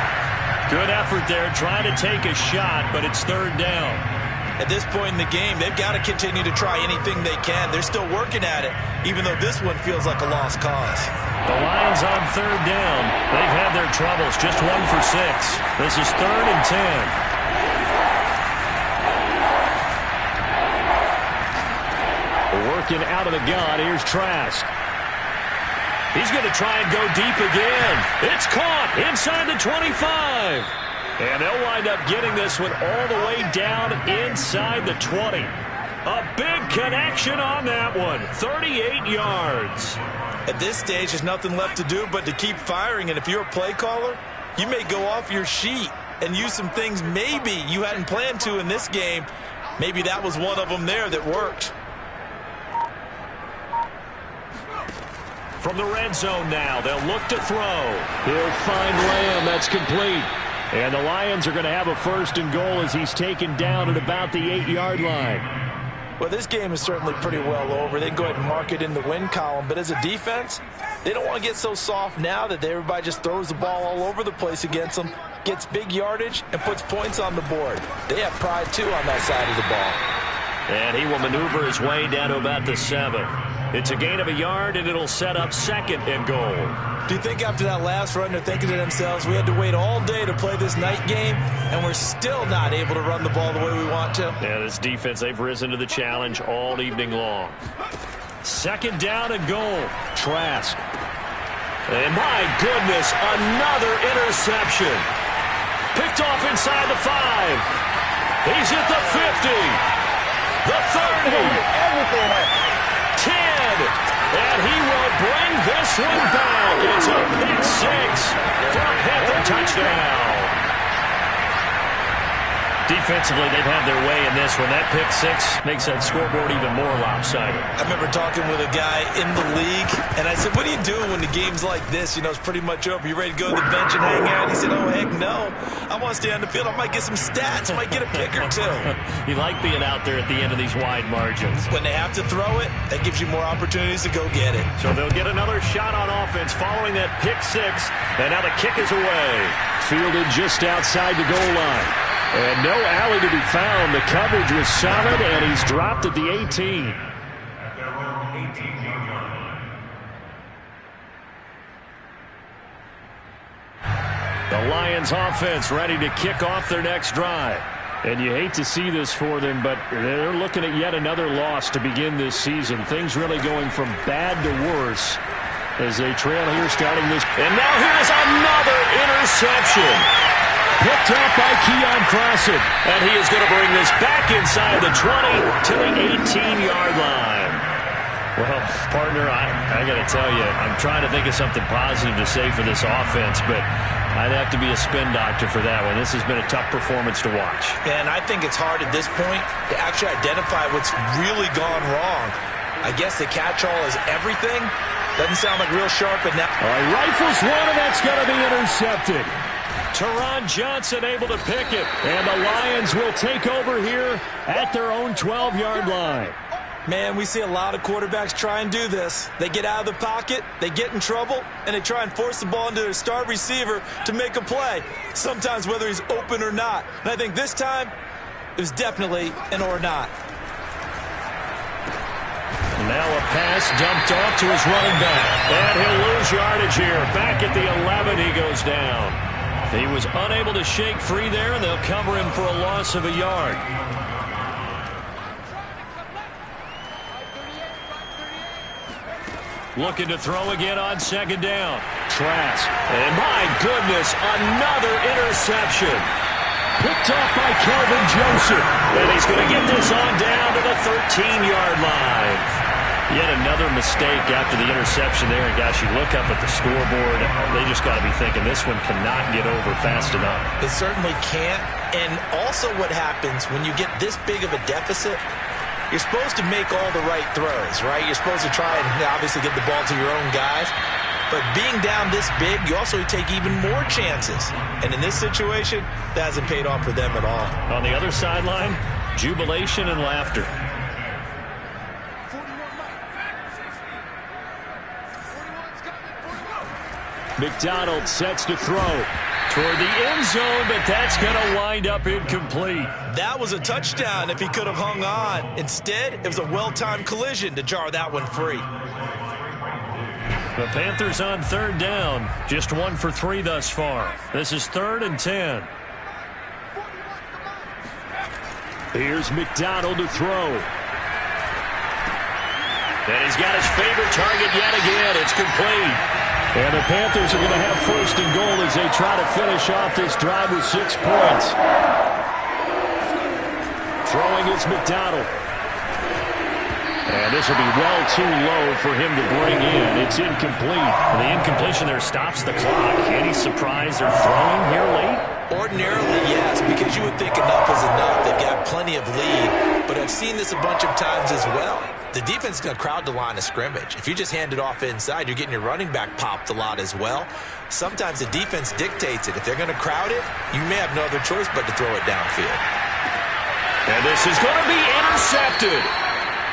Good effort there trying to take a shot, but it's 3rd down. At this point in the game, they've got to continue to try anything they can. They're still working at it, even though this one feels like a lost cause. The Lions on 3rd down. They've had their troubles. Just 1 for 6. This is 3rd and 10. Working out of the gun. Here's Trask. He's going to try and go deep again. It's caught inside the 25. And they'll wind up getting this one all the way down inside the 20. A big connection on that one. 38 yards. At this stage, there's nothing left to do but to keep firing. And if you're a play caller, you may go off your sheet and use some things maybe you hadn't planned to in this game. Maybe that was one of them there that worked. From the red zone now, they'll look to throw. He'll find Lamb. That's complete. And the Lions are going to have a 1st and goal as he's taken down at about the 8-yard line. Well, this game is certainly pretty well over. They can go ahead and mark it in the win column. But as a defense, they don't want to get so soft now that everybody just throws the ball all over the place against them, gets big yardage, and puts points on the board. They have pride, too, on that side of the ball. And he will maneuver his way down to about the 7. It's a gain of a yard, and it'll set up 2nd and goal. Do you think after that last run they're thinking to themselves, we had to wait all day to play this night game, and we're still not able to run the ball the way we want to? Yeah, this defense, they've risen to the challenge all evening long. 2nd down and goal. Trask. And my goodness, another interception. Picked off inside the 5. He's at the 50. The 30. 10, and he will bring this one back. It's a pick 6 for a Panther touchdown. Defensively, they've had their way in this one. That pick 6 makes that scoreboard even more lopsided. I remember talking with a guy in the league, and I said, what do you do when the game's like this? You know, it's pretty much over. You ready to go to the bench and hang out? He said, oh, heck no. I want to stay on the field. I might get some stats. I might get a pick or 2. You like being out there at the end of these wide margins. When they have to throw it, that gives you more opportunities to go get it. So they'll get another shot on offense following that pick 6, and now the kick is away. Fielded just outside the goal line. And no alley to be found. The coverage was solid, and he's dropped at the 18. At their own 18-yard line. The Lions offense ready to kick off their next drive. And you hate to see this for them, but they're looking at yet another loss to begin this season. Things really going from bad to worse as they trail here starting this. And now here's another interception. Picked up by Keon Crossen. And he is going to bring this back inside the 20 to the 18-yard line. Well, partner, I got to tell you, I'm trying to think of something positive to say for this offense, but I'd have to be a spin doctor for that one. This has been a tough performance to watch. And I think it's hard at this point to actually identify what's really gone wrong. I guess the catch-all is everything. Doesn't sound like real sharp enough. He rifles one, and that's going to be intercepted. Teron Johnson able to pick it. And the Lions will take over here at their own 12-yard line. Man, we see a lot of quarterbacks try and do this. They get out of the pocket, they get in trouble, and they try and force the ball into their star receiver to make a play, sometimes whether he's open or not. And I think this time, it was definitely an or not. Now a pass dumped off to his running back. And he'll lose yardage here. Back at the 11, he goes down. He was unable to shake free there, and they'll cover him for a loss of a yard. Looking to throw again on second down. Trask. And my goodness, another interception. Picked off by Kelvin Joseph. And he's going to get this on down to the 13-yard line. Yet another mistake after the interception there. And gosh, you look up at the scoreboard, they just got to be thinking this one cannot get over fast enough. It certainly can't. And also what happens when you get this big of a deficit, you're supposed to make all the right throws, right? You're supposed to try and obviously get the ball to your own guys. But being down this big, you also take even more chances. And in this situation, that hasn't paid off for them at all. On the other sideline, jubilation and laughter. McDonald sets to throw toward the end zone, but that's going to wind up incomplete. That was a touchdown if he could have hung on. Instead, it was a well-timed collision to jar that one free. The Panthers on third down, just 1 for 3 thus far. This is 3rd and 10. Here's McDonald to throw. And he's got his favorite target yet again. It's complete. And the Panthers are going to have 1st and goal as they try to finish off this drive with 6 points. Throwing is McDonald. And this will be well too low for him to bring in. It's incomplete. And the incompletion there stops the clock. Any surprise they're throwing here late? Ordinarily, yes, because you would think enough is enough. They've got plenty of lead. But I've seen this a bunch of times as well. The defense is going to crowd the line of scrimmage. If you just hand it off inside, you're getting your running back popped a lot as well. Sometimes the defense dictates it. If they're going to crowd it, you may have no other choice but to throw it downfield. And this is going to be intercepted.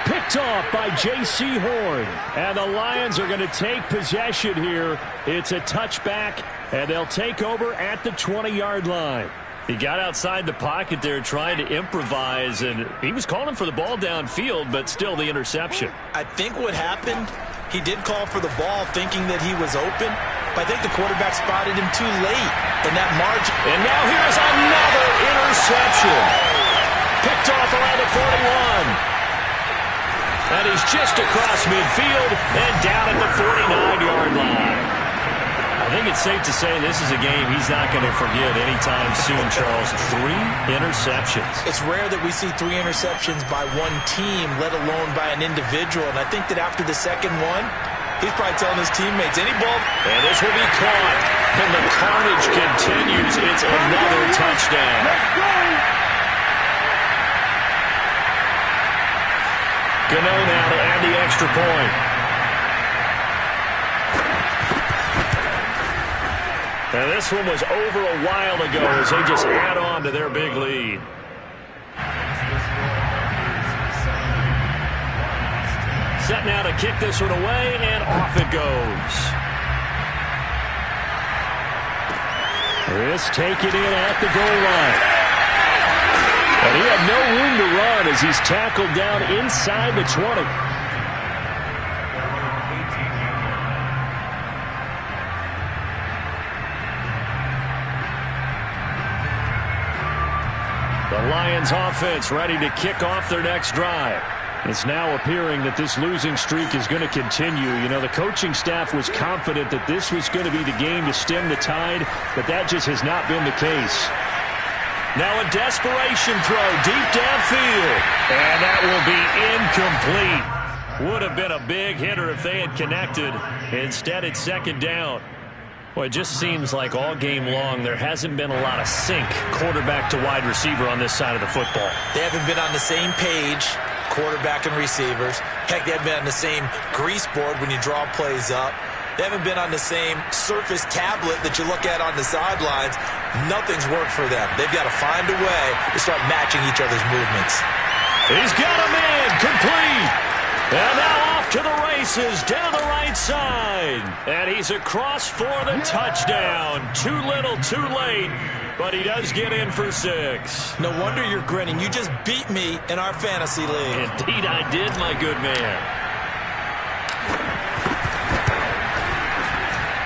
Picked off by J.C. Horn. And the Lions are going to take possession here. It's a touchback, and they'll take over at the 20-yard line. He got outside the pocket there trying to improvise, and he was calling for the ball downfield, but still the interception. I think what happened, he did call for the ball thinking that he was open, but I think the quarterback spotted him too late in that margin. And now here's another interception. Picked off around the 41. And he's just across midfield and down at the 49-yard line. I think it's safe to say this is a game he's not going to forget anytime soon, Charles. 3 interceptions. It's rare that we see 3 interceptions by one team, let alone by an individual. And I think that after the second one, he's probably telling his teammates, any ball. And this will be caught. And the carnage continues. It's another touchdown. Gano now to add the extra point. And this one was over a while ago as they just add on to their big lead. Set now to kick this one away, and off it goes. This taken in at the goal line. And he had no room to run as he's tackled down inside the 20. The Lions offense ready to kick off their next drive. It's now appearing that this losing streak is going to continue. You know, the coaching staff was confident that this was going to be the game to stem the tide, but that just has not been the case. Now a desperation throw deep downfield. And that will be incomplete. Would have been a big hitter if they had connected. Instead, it's second down. Well, it just seems like all game long there hasn't been a lot of sync quarterback to wide receiver on this side of the football. They haven't been on the same page, quarterback and receivers. Heck, they haven't been on the same grease board when you draw plays up. They haven't been on the same surface tablet that you look at on the sidelines. Nothing's worked for them. They've got to find a way to start matching each other's movements. He's got him in, complete. And now off to the races down the right side. And he's across for the touchdown. Too little, too late. But he does get in for 6. No wonder you're grinning. You just beat me in our fantasy league. Indeed I did, my good man.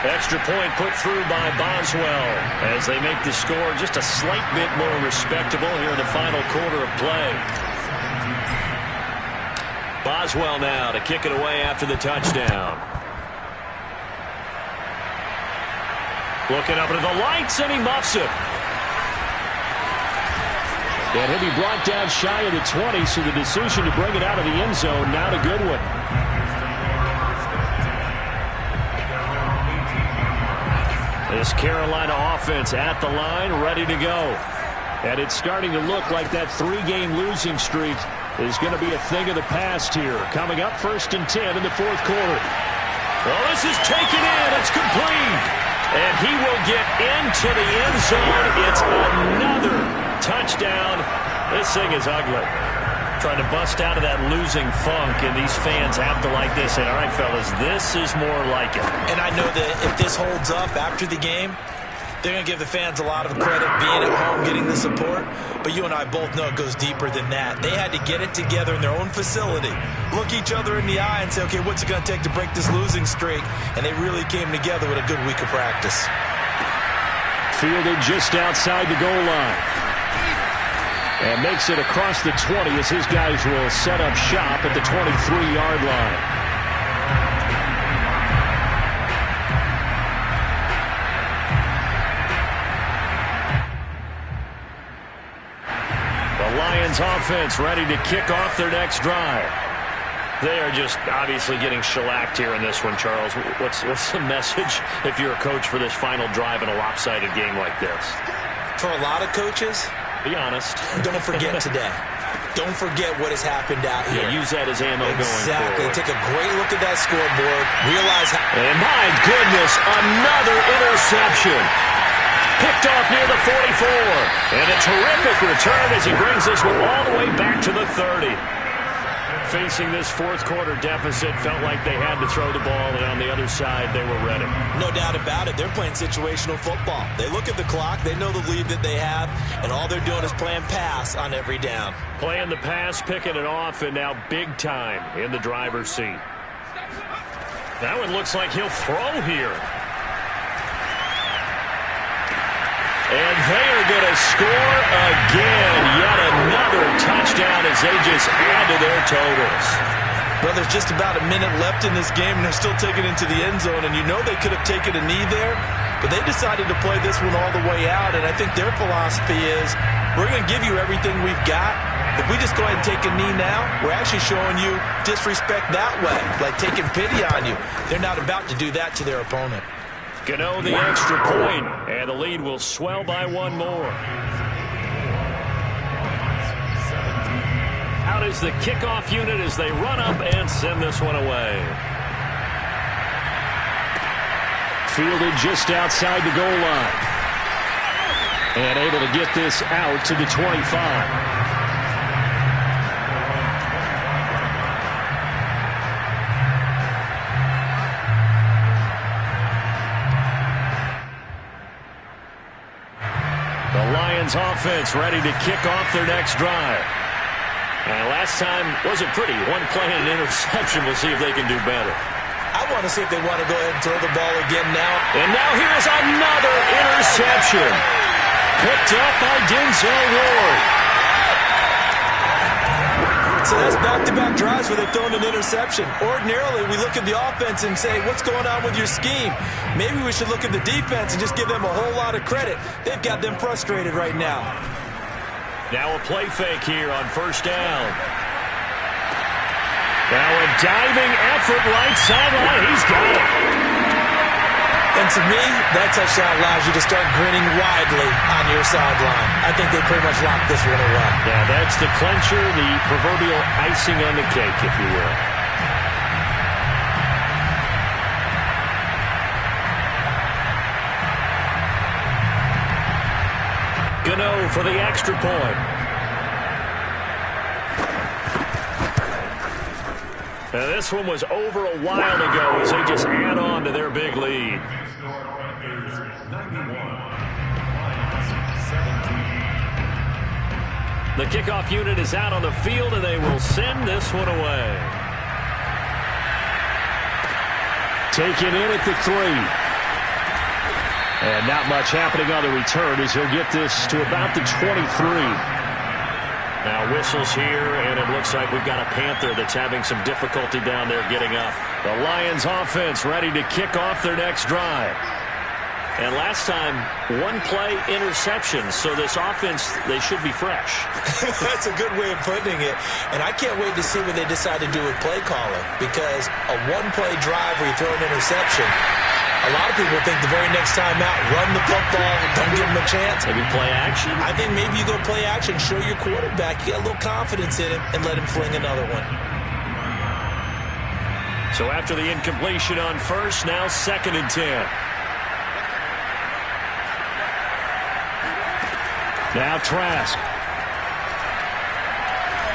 Extra point put through by Boswell as they make the score just a slight bit more respectable here in the final quarter of play. Boswell now to kick it away after the touchdown. Looking up into the lights, and he muffs it. And he'll be brought down shy of the 20, so the decision to bring it out of the end zone, not a good one. This Carolina offense at the line, ready to go. And it's starting to look like that 3-game losing streak is going to be a thing of the past here. Coming up 1st and 10 in the 4th quarter. Well, this is taken in. It's complete. And he will get into the end zone. It's another touchdown. This thing is ugly. Trying to bust out of that losing funk, and these fans have to like this. And all right, fellas, this is more like it. And I know that if this holds up after the game, they're going to give the fans a lot of credit being at home, getting the support. But you and I both know it goes deeper than that. They had to get it together in their own facility, look each other in the eye and say, okay, what's it going to take to break this losing streak? And they really came together with a good week of practice. Fielded just outside the goal line. And makes it across the 20 as his guys will set up shop at the 23-yard line. The Lions offense ready to kick off their next drive. They are just obviously getting shellacked here in this one, Charles. What's the message if you're a coach for this final drive in a lopsided game like this? For a lot of coaches, be honest. Don't forget today. Don't forget what has happened out here. Yeah, use that as ammo going forward. Exactly. Take a great look at that scoreboard. Realize how... And my goodness, another interception. Picked off near the 44. And a terrific return as he brings this one all the way back to the 30. Facing this 4th quarter deficit, felt like they had to throw the ball, and on the other side, they were ready. No doubt about it. They're playing situational football. They look at the clock, they know the lead that they have, and all they're doing is playing pass on every down. Playing the pass, picking it off, and now big time in the driver's seat. That one looks like he'll throw here. And they are going to score again. Yet another touchdown as they just add to their totals. Well, there's just about a minute left in this game, and they're still taking it into the end zone. And you know they could have taken a knee there, but they decided to play this one all the way out. And I think their philosophy is, we're going to give you everything we've got. If we just go ahead and take a knee now, we're actually showing you disrespect that way, like taking pity on you. They're not about to do that to their opponent. Gano the extra point, and the lead will swell by one more. Out is the kickoff unit as they run up and send this one away. Fielded just outside the goal line. And able to get this out to the 25. Offense ready to kick off their next drive. And last time wasn't pretty. One play and an interception. We'll see if they can do better. I want to see if they want to go ahead and throw the ball again now. And now here's another interception. Picked up by Denzel Ward. So that's back-to-back drives where they've thrown an interception. Ordinarily, we look at the offense and say, what's going on with your scheme? Maybe we should look at the defense and just give them a whole lot of credit. They've got them frustrated right now. Now a play fake here on 1st down. Now a diving effort right sideline. He's got it. And to me, that touchdown allows you to start grinning widely on your sideline. I think they pretty much locked this one away. Yeah, that's the clincher, the proverbial icing on the cake, if you will. Gano for the extra point. Now this one was over a while ago as they just add on to their big lead. The kickoff unit is out on the field, and they will send this one away. Taken in at the 3. And not much happening on the return as he'll get this to about the 23. Now whistles here, and it looks like we've got a Panther that's having some difficulty down there getting up. The Lions offense ready to kick off their next drive. And last time, one play interception. So this offense, they should be fresh. That's a good way of putting it. And I can't wait to see what they decide to do with play calling, because a one-play drive where you throw an interception, a lot of people think the very next time out, run the football, don't give them a chance. Maybe play action? I think maybe you go play action, show your quarterback, you get a little confidence in him, and let him fling another one. So after the incompletion on first, now 2nd and 10. Now Trask.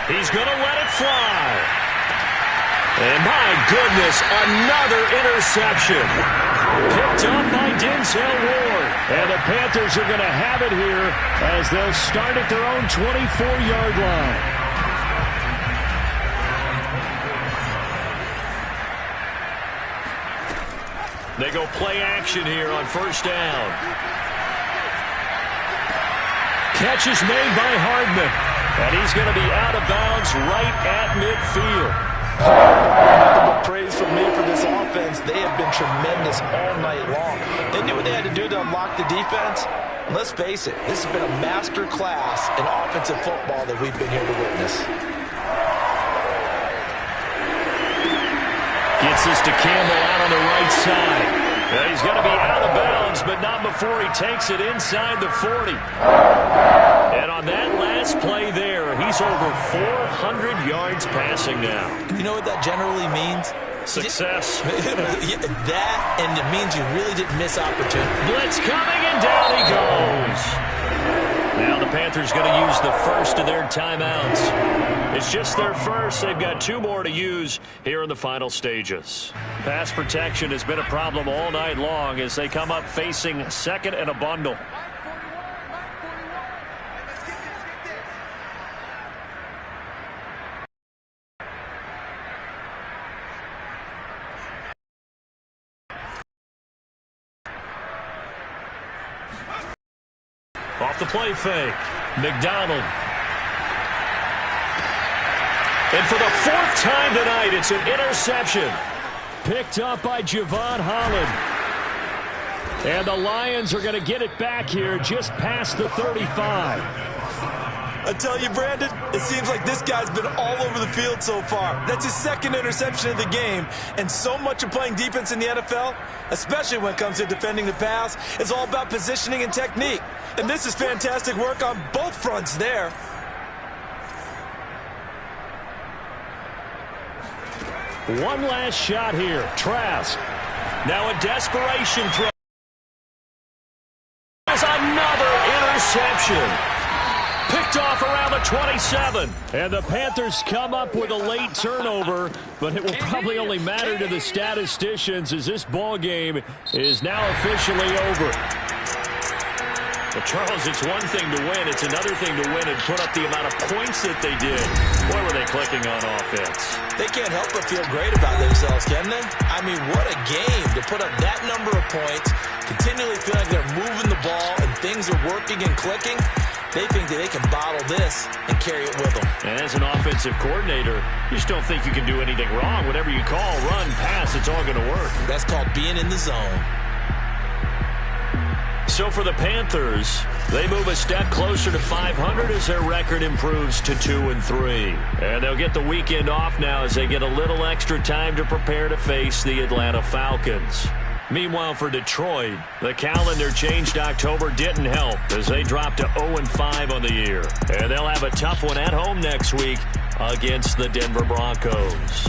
He's going to let it fly. And my goodness, another interception. Picked up by Denzel Ward. And the Panthers are going to have it here as they'll start at their own 24-yard line. They go play action here on first down. Catch is made by Hardman. And he's going to be out of bounds right at midfield. Praise from me for this offense. They have been tremendous all night long. They knew what they had to do to unlock the defense. And let's face it, this has been a master class in offensive football that we've been here to witness. Gets this to Campbell out on the right side. He's going to be out of bounds, but not before he takes it inside the 40. And on that last play there, he's over 400 yards passing now. You know what that generally means? Success. That, and it means you really didn't miss opportunity. Blitz coming, and down he goes. Now the Panthers going to use the first of their timeouts. It's just their first. They've got 2 more to use here in the final stages. Pass protection has been a problem all night long as they come up facing 2nd and a bundle. Off the play fake, McDonald. And for the 4th time tonight, it's an interception. Picked up by Javon Holland. And the Lions are going to get it back here just past the 35. I tell you, Brandon, it seems like this guy's been all over the field so far. That's his 2nd interception of the game. And so much of playing defense in the NFL, especially when it comes to defending the pass, is all about positioning and technique. And this is fantastic work on both fronts there. One last shot here. Trask. Now a desperation throw. There's another interception. Picked off around the 27. And the Panthers come up with a late turnover, but it will probably only matter to the statisticians as this ball game is now officially over. But Charles, it's one thing to win. It's another thing to win and put up the amount of points that they did. Boy, were they clicking on offense. They can't help but feel great about themselves, can they? I mean, what a game to put up that number of points, continually feel like they're moving the ball and things are working and clicking. They think that they can bottle this and carry it with them. And as an offensive coordinator, you just don't think you can do anything wrong. Whatever you call, run, pass, it's all going to work. That's called being in the zone. So for the Panthers, they move a step closer to 500 as their record improves to 2-3. And they'll get the weekend off now as they get a little extra time to prepare to face the Atlanta Falcons. Meanwhile, for Detroit, the calendar changed October didn't help as they dropped to 0-5 on the year. And they'll have a tough one at home next week against the Denver Broncos.